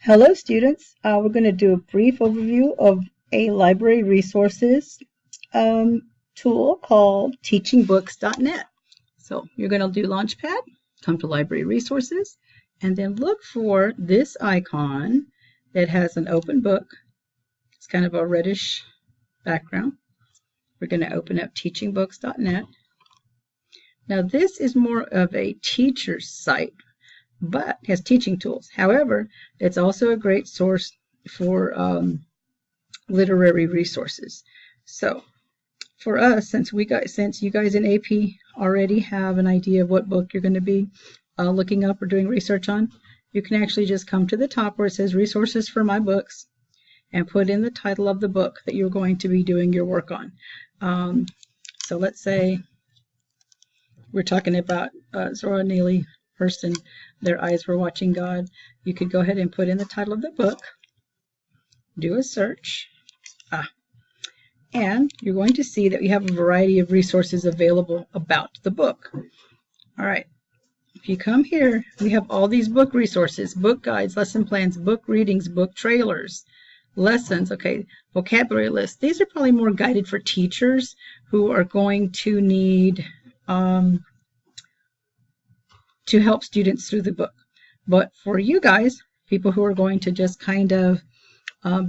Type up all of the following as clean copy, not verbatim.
Hello students, we're going to do a brief overview of a library resources tool called teachingbooks.net. So you're going to do Launchpad, come to library resources, and then look for this icon that has an open book. It's kind of a reddish background. We're going to open up teachingbooks.net. Now this is more of a teacher's site, but has teaching tools. However, it's also a great source for literary resources. So for us, since you guys in AP already have an idea of what book you're going to be looking up or doing research on, you can actually just come to the top where it says resources for my books and put in the title of the book that you're going to be doing your work on. So let's say we're talking about Zora Neale Hurston, Their Eyes Were Watching God. You could go ahead and put in the title of the book, do a search, and you're going to see that we have a variety of resources available about the book. All right, if you come here, we have all these book resources, book guides, lesson plans, book readings, book trailers, lessons, okay, vocabulary lists. These are probably more guided for teachers who are going to need to help students through the book. But for you guys, people who are going to just kind of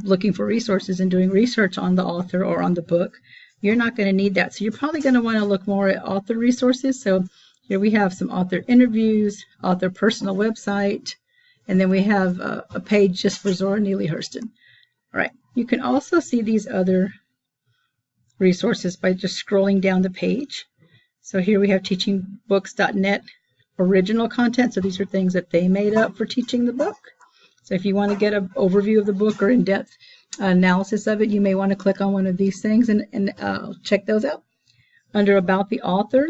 looking for resources and doing research on the author or on the book, you're not going to need that. So you're probably going to want to look more at author resources. So here we have some author interviews, author personal website, and then we have a page just for Zora Neale Hurston. All right, you can also see these other resources by just scrolling down the page. So here we have teachingbooks.net original content. So these are things that they made up for teaching the book. So if you want to get an overview of the book or in-depth analysis of it, you may want to click on one of these things and check those out. Under About the Author,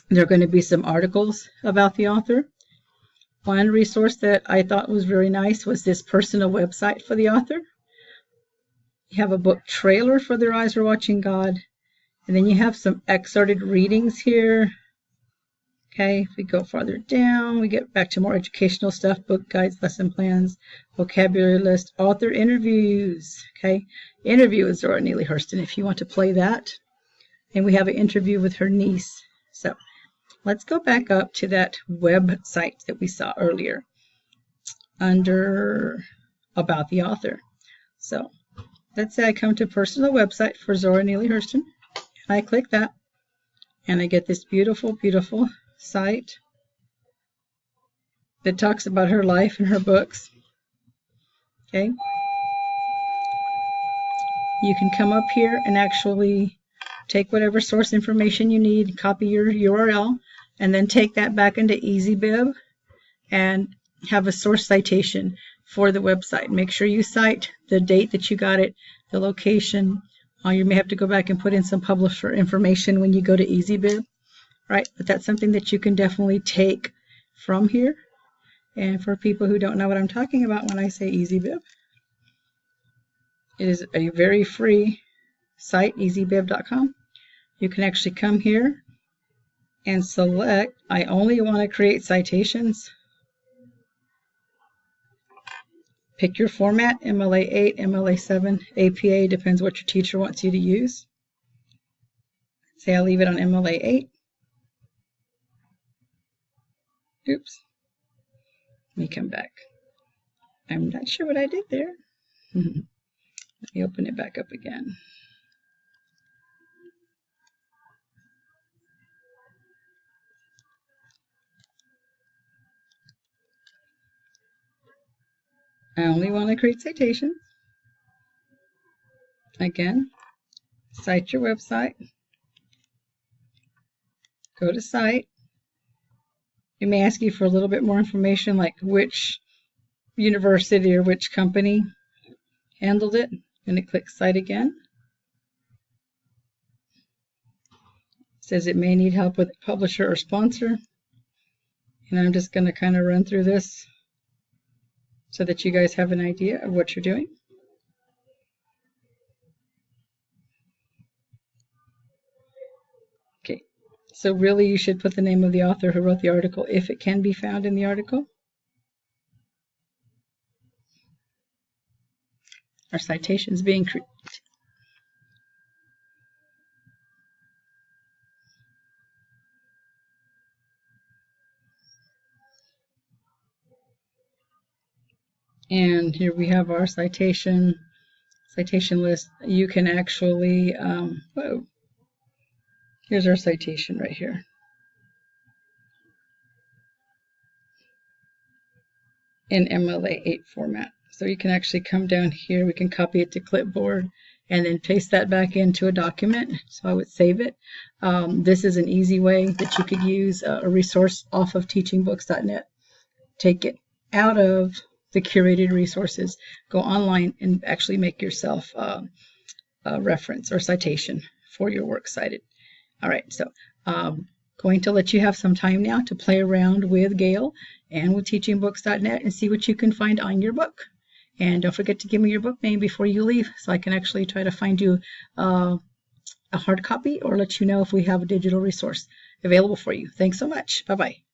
there are going to be some articles about the author. One resource that I thought was very nice was this personal website for the author. You have a book trailer for Their Eyes Were Watching God. And then you have some excerpted readings here. Okay, if we go farther down, we get back to more educational stuff, book guides, lesson plans, vocabulary list, author interviews. Okay, interview with Zora Neale Hurston if you want to play that. And we have an interview with her niece. So let's go back up to that website that we saw earlier under About the Author. So let's say I come to personal website for Zora Neale Hurston. I click that and I get this beautiful, beautiful site that talks about her life and her books. Okay, you can come up here and actually take whatever source information you need, copy your URL, and then take that back into EasyBib and have a source citation for the website. Make sure you cite the date that you got it, the location. You may have to go back and put in some publisher information when you go to EasyBib. Right, but that's something that you can definitely take from here. And for people who don't know what I'm talking about when I say EasyBib, it is a very free site, easybib.com. You can actually come here and select, I only want to create citations. Pick your format, MLA 8, MLA 7, APA, depends what your teacher wants you to use. Say I'll leave it on MLA 8. Oops. Let me come back. I'm not sure what I did there. Let me open it back up again. I only want to create citations. Again, cite your website. Go to Cite. It may ask you for a little bit more information, like which university or which company handled it. I'm going to click Cite again. It says it may need help with a publisher or sponsor. And I'm just going to kind of run through this so that you guys have an idea of what you're doing. Okay, so really you should put the name of the author who wrote the article if it can be found in the article. our citations being created. And here we have our citation list. You can actually, here's our citation right here. In MLA8 format. So you can actually come down here, we can copy it to clipboard and then paste that back into a document. So I would save it. This is an easy way that you could use a resource off of teachingbooks.net. Take it out of the curated resources, go online and actually make yourself a reference or citation for your works cited. All right, so going to let you have some time now to play around with Gale and with teachingbooks.net and see what you can find on your book. And don't forget to give me your book name before you leave so I can actually try to find you a hard copy or let you know if we have a digital resource available for you. Thanks so much. Bye-bye.